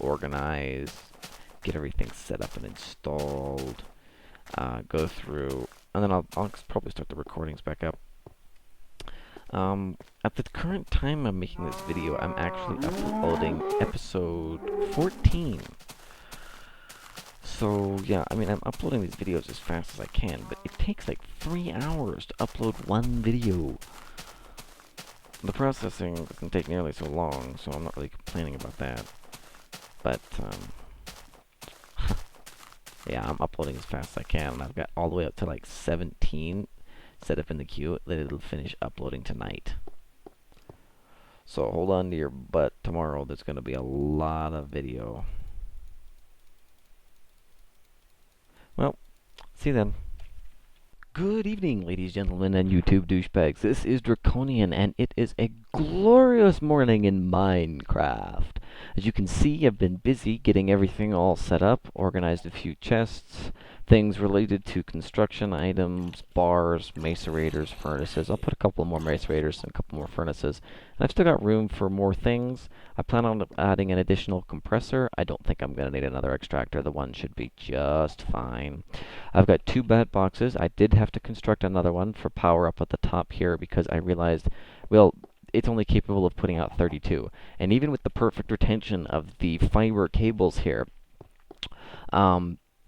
organize, get everything set up and installed, go through, and then I'll probably start the recordings back up. At the current time I'm making this video, I'm actually uploading episode 14. So, yeah, I mean, I'm uploading these videos as fast as I can, but it takes like 3 hours to upload one video. The processing can take nearly so long, so I'm not really complaining about that. But, yeah, I'm uploading as fast as I can, and I've got all the way up to like 17 set up in the queue that it'll finish uploading tonight. So hold on to your butt. Tomorrow there's going to be a lot of video. Well, see you then. Good evening, ladies, gentlemen, and YouTube douchebags. This is Draconian, and it is a glorious morning in Minecraft. As you can see, I've been busy getting everything all set up, organized a few chests, things related to construction items, bars, macerators, furnaces. I'll put a couple more macerators and a couple more furnaces. And I've still got room for more things. I plan on adding an additional compressor. I don't think I'm going to need another extractor. The one should be just fine. I've got 2 bat boxes. I did have to construct another one for power up at the top here because I realized, well, it's only capable of putting out 32. And even with the perfect retention of the fiber cables here,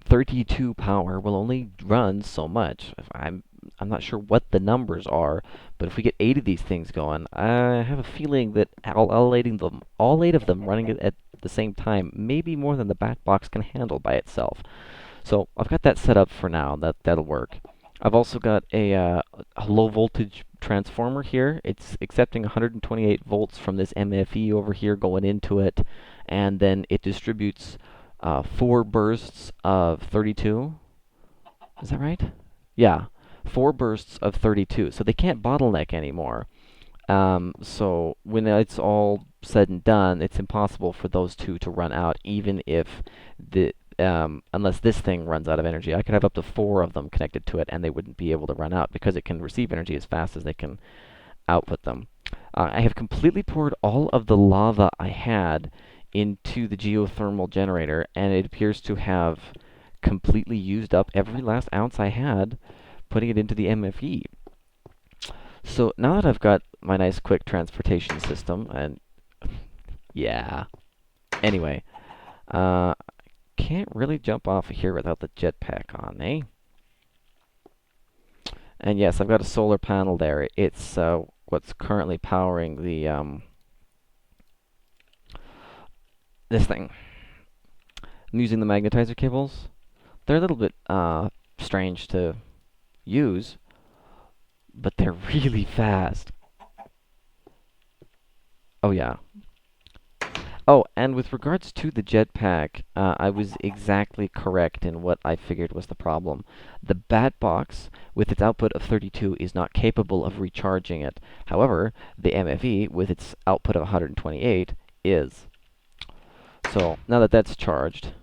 32 power will only run so much. I'm not sure what the numbers are, but if we get 8 of these things going, I have a feeling that all 8 of them running at the same time may be more than the bat box can handle by itself. So I've got that set up for now. That'll work. I've also got a low voltage transformer here. It's accepting 128 volts from this MFE over here going into it, and then it distributes 4 bursts of 32. Is that right? Yeah, 4 bursts of 32. So they can't bottleneck anymore. So when it's all said and done, it's impossible for those 2 to run out, even if unless this thing runs out of energy. I could have up to 4 of them connected to it, and they wouldn't be able to run out because it can receive energy as fast as they can output them. I have completely poured all of the lava I had into the geothermal generator, and it appears to have completely used up every last ounce I had, putting it into the MFE. So now that I've got my nice quick transportation system, and yeah. Anyway, can't really jump off of here without the jetpack on, eh? And yes, I've got a solar panel there. It's what's currently powering the this thing. I'm using the magnetizer cables. They're a little bit strange to use, but they're really fast. Oh yeah. Oh, and with regards to the jetpack, I was exactly correct in what I figured was the problem. The bat box, with its output of 32, is not capable of recharging it. However, the MFE, with its output of 128, is. So, now that that's charged...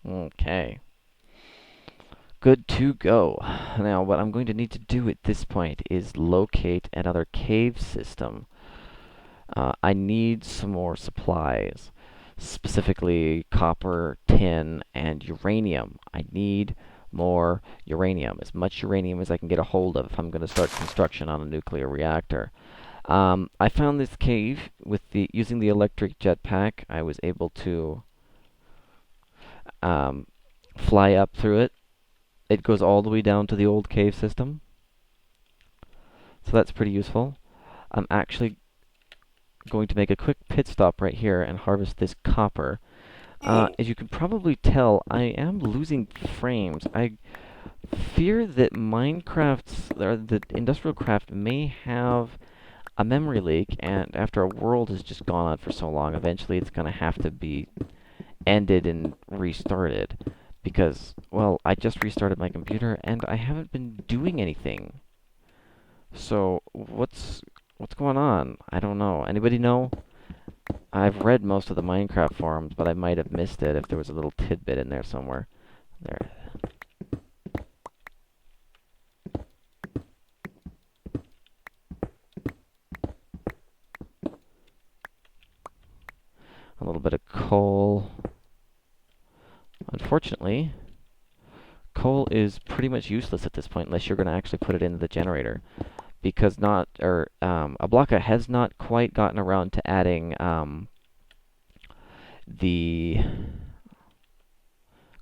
Okay. Good to go. Now, what I'm going to need to do at this point is locate another cave system. I need some more supplies, specifically copper, tin, and uranium. I need more uranium, as much uranium as I can get a hold of if I'm going to start construction on a nuclear reactor. I found this cave with using the electric jetpack. I was able to fly up through it. It goes all the way down to the old cave system. So that's pretty useful. I'm actually going to make a quick pit stop right here and harvest this copper. As you can probably tell, I am losing frames. I fear that the Industrial Craft may have a memory leak, and after a world has just gone on for so long, eventually it's going to have to be ended and restarted. Because, well, I just restarted my computer, and I haven't been doing anything. So, what's going on? I don't know. Anybody know? I've read most of the Minecraft forums, but I might have missed it if there was a little tidbit in there somewhere. There. A little bit of coal. Unfortunately, coal is pretty much useless at this point unless you're going to actually put it into the generator. Because Ablaka has not quite gotten around to adding the...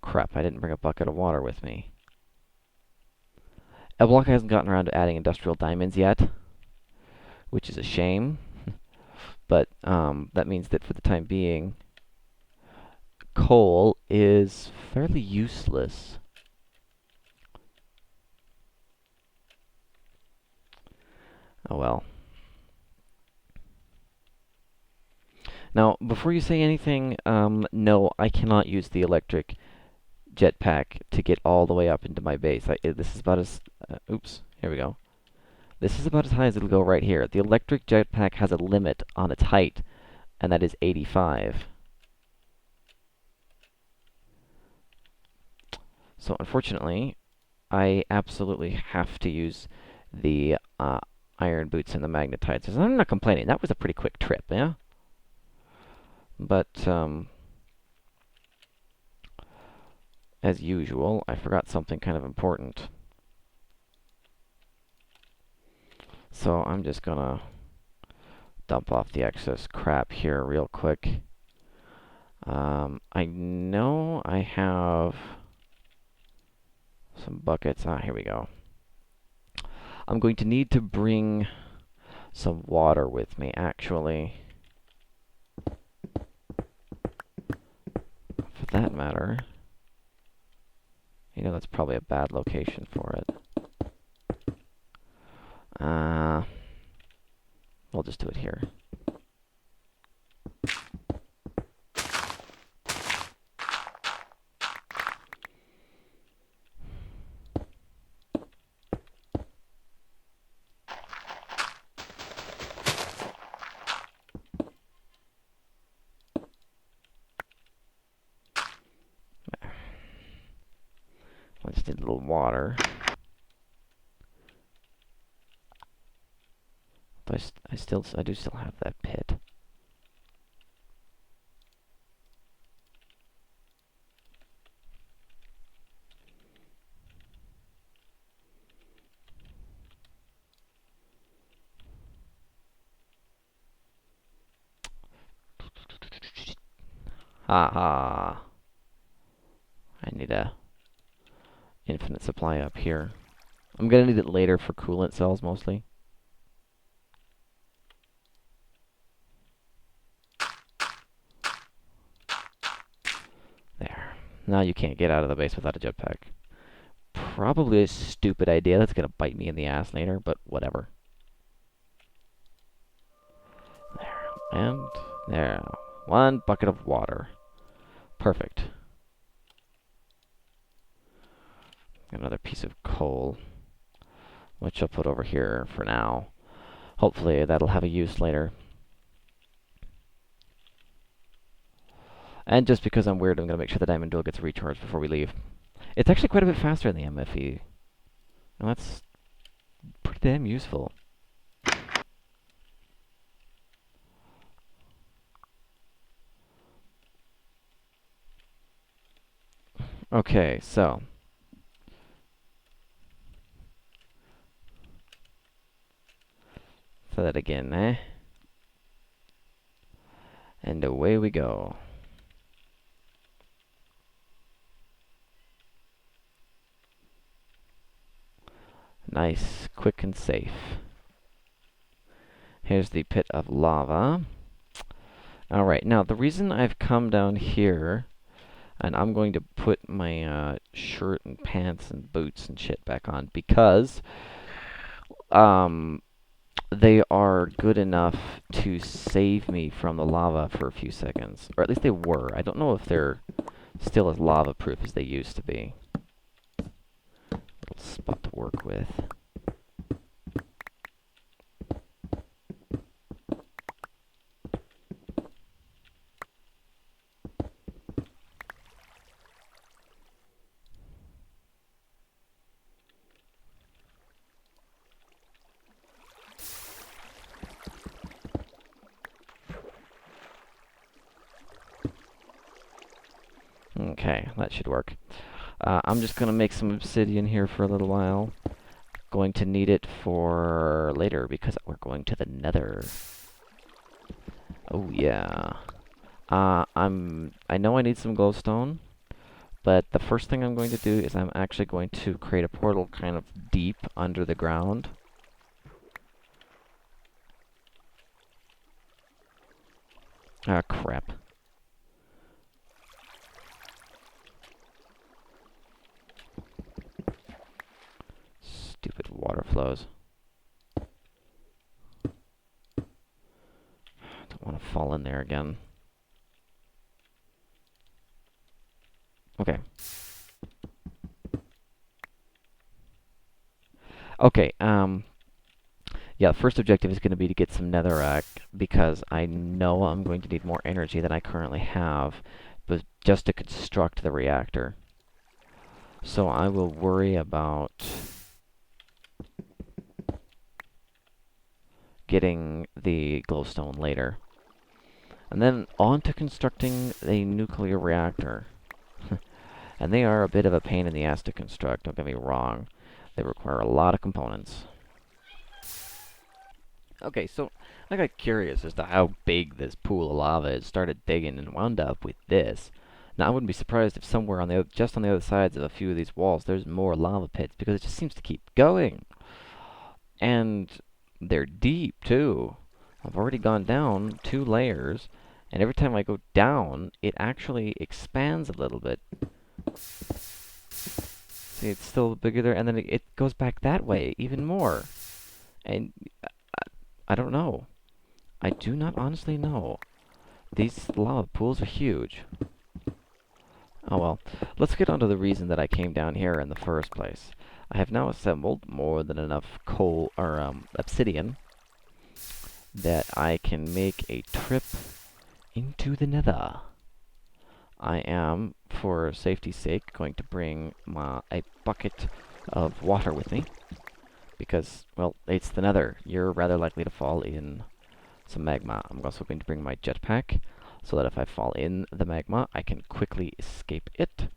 Crap, I didn't bring a bucket of water with me. Ablaka hasn't gotten around to adding industrial diamonds yet, which is a shame. But that means that for the time being, coal is fairly useless. Oh well. Now, before you say anything, no, I cannot use the electric jetpack to get all the way up into my base. This is about as... oops, here we go. This is about as high as it'll go right here. The electric jetpack has a limit on its height, and that is 85. So unfortunately, I absolutely have to use the iron boots and the magnetizers. I'm not complaining. That was a pretty quick trip, yeah? But, as usual, I forgot something kind of important. So I'm just gonna dump off the excess crap here real quick. I know I have some buckets. Here we go. I'm going to need to bring some water with me, actually. For that matter. You know, that's probably a bad location for it. We'll just do it here. I just need a little water. But I do still have that pit. Haha. I need a infinite supply up here. I'm gonna need it later for coolant cells mostly. There. Now you can't get out of the base without a jetpack. Probably a stupid idea. That's gonna bite me in the ass later, but whatever. There. And there. One bucket of water. Perfect. Another piece of coal, which I'll put over here for now. Hopefully that'll have a use later. And just because I'm weird, I'm going to make sure the diamond duel gets recharged before we leave. It's actually quite a bit faster than the MFE. And that's pretty damn useful. Okay, so. Say that again, eh? And away we go. Nice, quick and safe. Here's the pit of lava. Alright, now the reason I've come down here, and I'm going to put my shirt and pants and boots and shit back on, because they are good enough to save me from the lava for a few seconds. Or at least they were. I don't know if they're still as lava-proof as they used to be. Little spot to work with. Okay, that should work. I'm just gonna make some obsidian here for a little while. Going to need it for later because we're going to the Nether. Oh yeah. I know I need some glowstone, but the first thing I'm going to do is I'm actually going to create a portal kind of deep under the ground. Ah, crap. Stupid water flows. Don't want to fall in there again. Okay. Okay, yeah, the first objective is going to be to get some netherrack, because I know I'm going to need more energy than I currently have, but just to construct the reactor. So I will worry about getting the glowstone later. And then on to constructing a nuclear reactor. And they are a bit of a pain in the ass to construct, don't get me wrong. They require a lot of components. Okay, so I got curious as to how big this pool of lava is. Started digging and wound up with this. Now, I wouldn't be surprised if somewhere on the just on the other sides of a few of these walls, there's more lava pits, because it just seems to keep going. And they're deep, too. I've already gone down 2 layers, and every time I go down, it actually expands a little bit. See, it's still bigger there, and then it goes back that way even more. And I don't know. I do not honestly know. These lava pools are huge. Oh well. Let's get on to the reason that I came down here in the first place. I have now assembled more than enough coal, or obsidian, that I can make a trip into the Nether. I am, for safety's sake, going to bring a bucket of water with me, because, well, it's the Nether. You're rather likely to fall in some magma. I'm also going to bring my jetpack, so that if I fall in the magma, I can quickly escape it.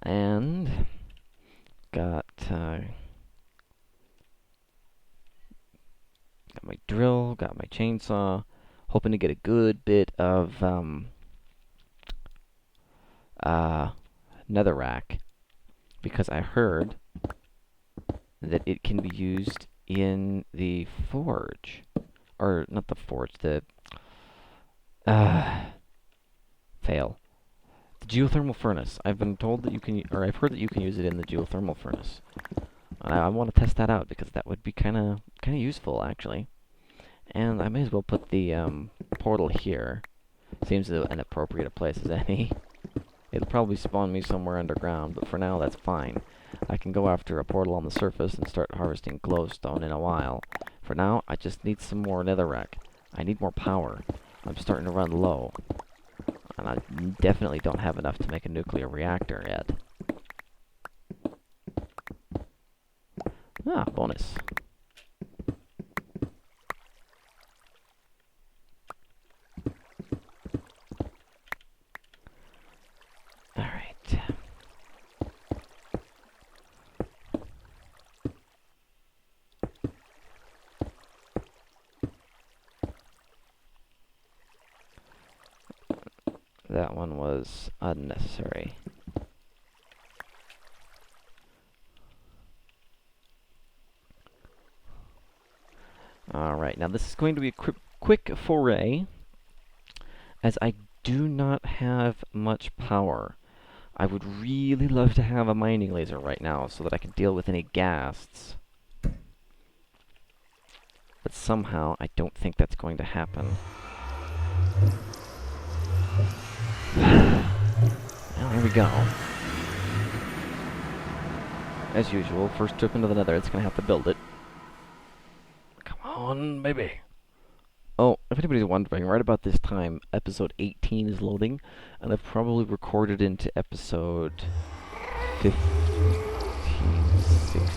And got my drill, got my chainsaw, hoping to get a good bit of netherrack, because I heard that it can be used in the forge. Or, not the forge, the... fail. The geothermal furnace. I've been told that you can, or I've heard that you can use it in the geothermal furnace. And I want to test that out, because that would be kind of useful, actually. And I may as well put the portal here. Seems an appropriate place as any. It'll probably spawn me somewhere underground, but for now that's fine. I can go after a portal on the surface and start harvesting glowstone in a while. For now, I just need some more netherrack. I need more power. I'm starting to run low. And I definitely don't have enough to make a nuclear reactor yet. Ah, bonus. Alright. That one was unnecessary. Alright, now this is going to be a quick foray, as I do not have much power. I would really love to have a mining laser right now, so that I can deal with any ghasts. But somehow, I don't think that's going to happen. Well, here we go. As usual, first trip into the Nether, it's going to have to build it. Come on, baby. Oh, if anybody's wondering, right about this time, episode 18 is loading, and I've probably recorded into episode 15, 16.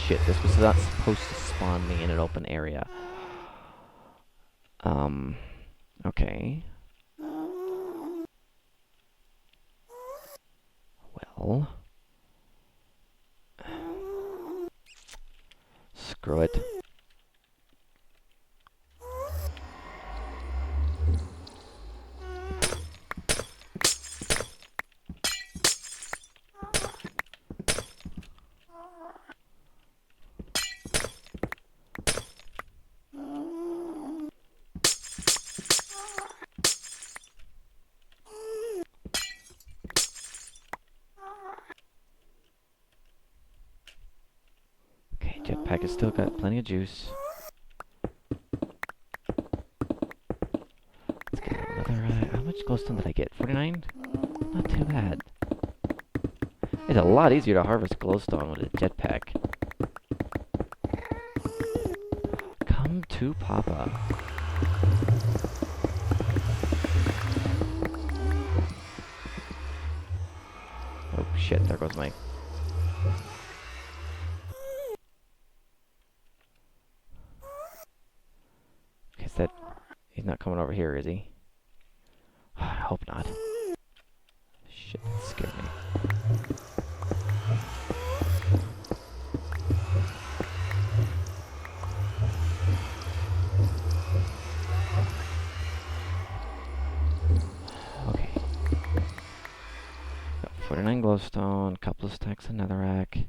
Shit, this was not supposed to spawn me in an open area. Okay. hell? Screw it. Okay, jetpack has still got plenty of juice. Let's get another. How much glowstone did I get? 49? Not too bad. It's a lot easier to harvest glowstone with a jetpack. Come to Papa. Oh shit, there goes my... Is that... He's not coming over here, is he? I hope not. Shit, that scared me. Okay. Got 49 glowstone, couple of stacks of netherrack.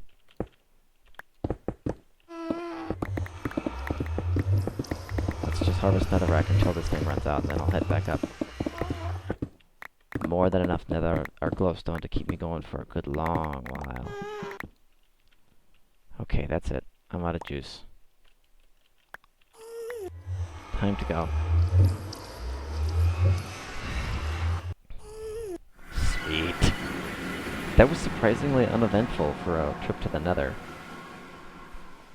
Let's just harvest netherrack until this thing runs out, and then I'll head back up. More than enough nether or glowstone to keep me going for a good long while. Okay, that's it. I'm out of juice. Time to go. Sweet. That was surprisingly uneventful for a trip to the Nether.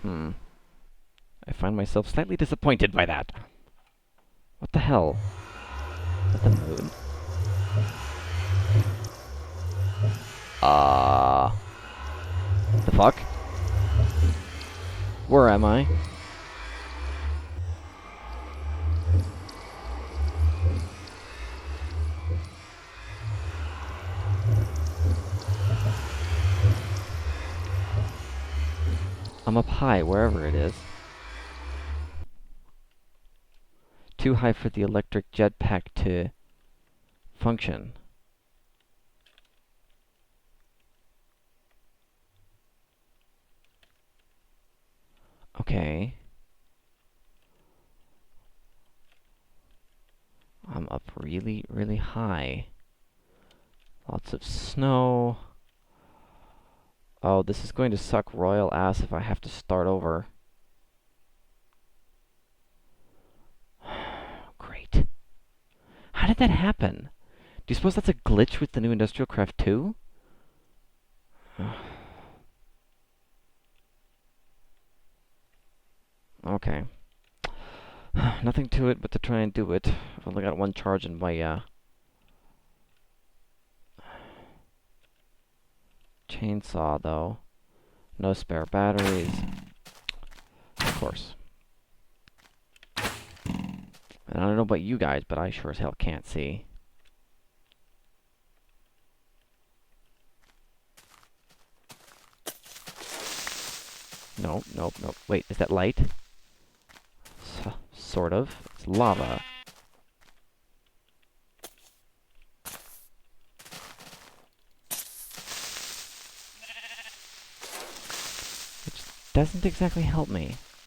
I find myself slightly disappointed by that. What the hell? Is that the moon? The fuck? Where am I? I'm up high, wherever it is. Too high for the electric jetpack to function. Okay. I'm up really, really high. Lots of snow. Oh, this is going to suck royal ass if I have to start over. Great. How did that happen? Do you suppose that's a glitch with the new Industrial Craft 2? Okay. Nothing to it but to try and do it. I've only got one charge in my chainsaw, though. No spare batteries. Of course. And I don't know about you guys, but I sure as hell can't see. Nope, nope, nope. Wait, is that light? Sort of. It's lava. Which doesn't exactly help me.